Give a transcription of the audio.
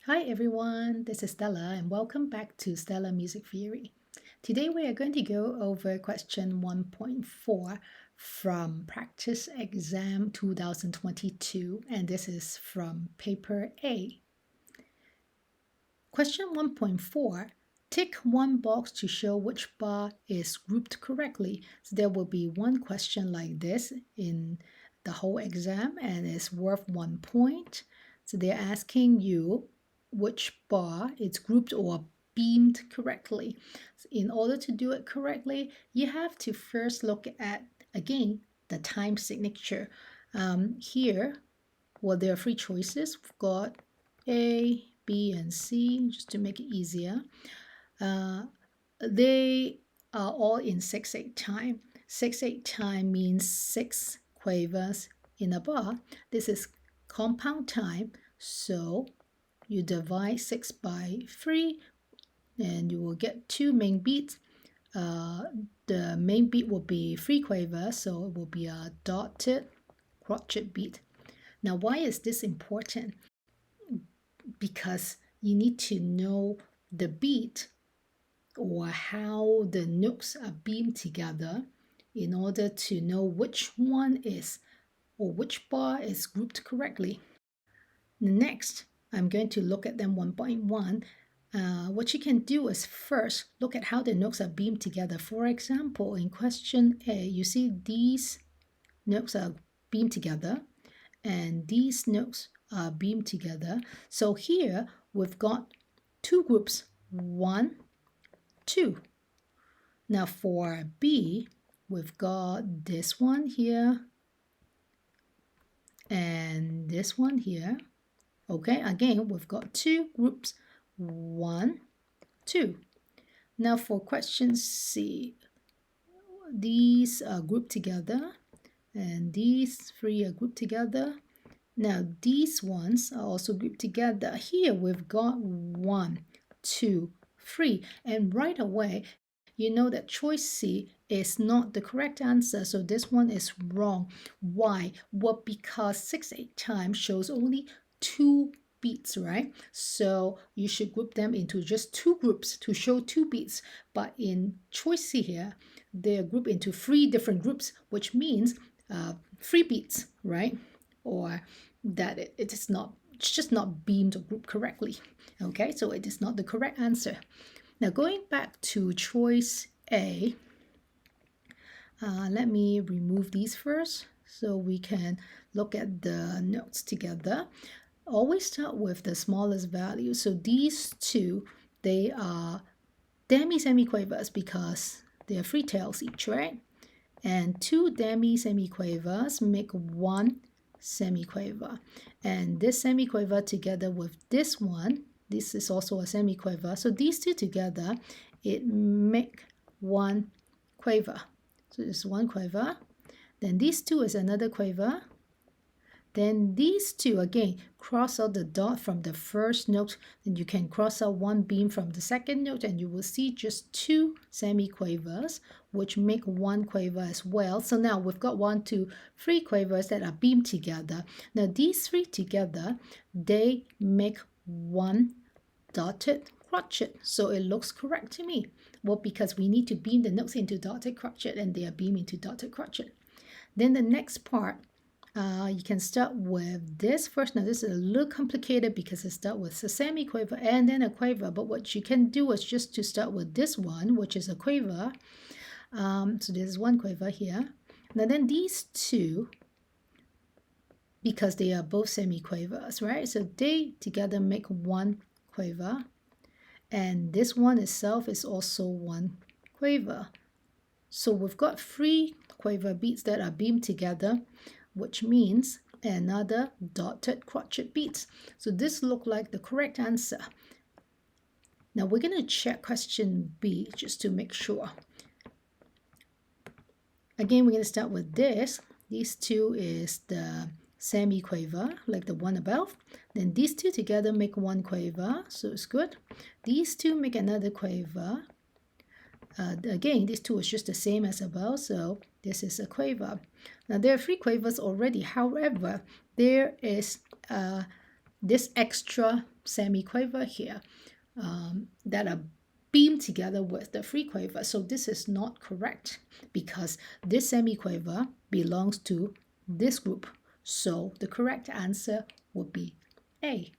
Hi everyone, this is Stella and welcome back to Stella Music Theory. Today we are going to go over question 1.4 from Practice Exam 2022 and this is from paper A. Question 1.4, tick one box to show which bar is grouped correctly. So there will be one question like this in the whole exam and it's worth 1 point. So they're asking you which bar is grouped or beamed correctly. So in order to do it correctly, you have to first look at, again, the time signature. Here, well, there are three choices. We've got A, B, and C, just to make it easier. They are all in 6/8 time. 6/8 time means 6 quavers in a bar. This is compound time, so you divide 6 by 3 and you will get 2 main beats. The main beat will be 3 quavers, so it will be a dotted crotchet beat. Now, why is this important? Because you need to know the beat or how the notes are beamed together in order to know which one is or which bar is grouped correctly. Next, I'm going to look at them 1.1. What you can do is first look at how the notes are beamed together. For example, in question A, you see these notes are beamed together and these notes are beamed together. So here we've got two groups, 1, 2. Now for B, we've got this one here and this one here. Okay, again, we've got two groups, 1, 2. Now for question C, these are grouped together and these three are grouped together. Now these ones are also grouped together. Here we've got 1, 2, 3, and right away you know that choice C is not the correct answer, so this one is wrong. Why? Well, because 6/8 time shows only 2 beats, right? So you should group them into just 2 groups to show 2 beats. But in choice C here, they're grouped into 3 different groups, which means 3 beats, right? Or that it's just not beamed or grouped correctly. Okay, so it is not the correct answer. Now going back to choice A, let me remove these first so we can look at the notes together. Always start with the smallest value. So these two, they are demi-semiquavers because they are 3 tails each, right? And 2 demi-semiquavers make 1 semiquaver. And this semiquaver together with this one, this is also a semiquaver. So these two together, it make 1 quaver. So it's 1 quaver. Then these two is another quaver. Then these two, again, cross out the dot from the first note. Then you can cross out 1 beam from the second note and you will see just 2 semiquavers, which make 1 quaver as well. So now we've got 1, 2, 3 quavers that are beamed together. Now these 3 together, they make 1 dotted crotchet. So it looks correct to me. Well, because we need to beam the notes into dotted crotchet and they are beamed into dotted crotchet. Then the next part, you can start with this first. Now this is a little complicated because it starts with a semiquaver and then a quaver, but what you can do is just to start with this one, which is a quaver. So there's 1 quaver here. Now then these two, because they are both semiquavers, right? So they together make 1 quaver. And this one itself is also 1 quaver. So we've got 3 quaver beats that are beamed together, which means another dotted crotchet beats. So this looks like the correct answer. Now we're going to check question B just to make sure. Again, we're going to start with this. These two is the semiquaver, like the one above. Then these two together make 1 quaver, so it's good. These two make another quaver. Again, these two is just the same as above, so this is a quaver. Now there are 3 quavers already. However, there is this extra semiquaver here that are beamed together with the free quaver. So this is not correct because this semiquaver belongs to this group. So the correct answer would be A.